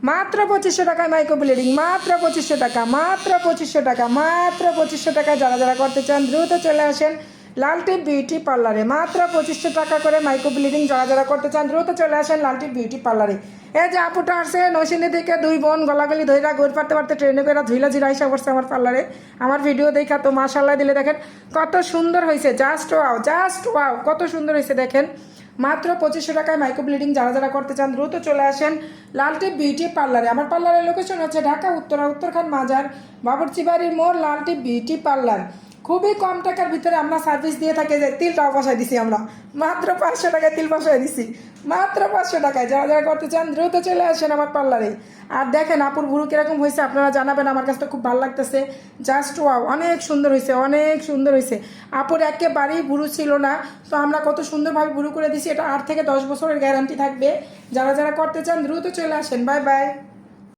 মাত্র 2500 টাকায় micro bleeding, মাত্র 2500 টাকা, মাত্র 2500 টাকা, মাত্র 2500 টাকা। যারা যারা করতে চান দ্রুত চলে আসেন লালটি বিউটি পার্লারে। মাত্র 2500 টাকা করে মাইক্রো ব্লিডিং। যারা যারা করতে চান দ্রুত চলে আসেন লালটি বিউটি পার্লারে। এই যে আপুটা আসছে নৌসিনী থেকে, দুই বোন গলাগলি ধইরা ঘুর পারতে পারতে ট্রেনে করে ধুইলা জিরা আইসা পড়ছে আমার পার্লারে। আমার ভিডিও দেখা তো মাশাল্লাহ দিলে দেখেন কত সুন্দর হয়েছে। জাস্ট ওয়াও, জাস্ট ওয়াও, কত সুন্দর হয়েছে দেখেন। মাত্র 2500 টাকায় মাইক্রো ব্লিডিং। যারা যারা করতে চান দ্রুত চলে আসেন লালটি বিউটি পার্লারে। আমার পার্লারের লোকেশন হচ্ছে ঢাকা উত্তরখান মাজার, বাবুর্চি বাড়ির মোড়, লালটি বিউটি পার্লার। খুবই কম টাকার ভিতরে আমরা সার্ভিস দিয়ে থাকি। যে তিলটাও বসাই দিছি আমরা, মাত্র 500 টাকায় তিল বসাই দিছি, মাত্র 500 টাকায়। যারা যারা করতে চান দ্রুত চলে আসেন আমার পার্লারে। আর দেখেন আপুর ভুরু কিরকম হয়েছে আপনারা জানাবেন, আমার কাছে তো খুব ভালো লাগতেছে। জাস্ট ওয়াও, অনেক সুন্দর হয়েছে, অনেক সুন্দর হয়েছে। আপুর একেবারেই ভুরু ছিল না, তো আমরা কত সুন্দরভাবে ভুরু করে দিছি। এটা 8 থেকে 10 বছরের গ্যারান্টি থাকবে। যারা যারা করতে চান দ্রুত চলে আসেন। Bye bye.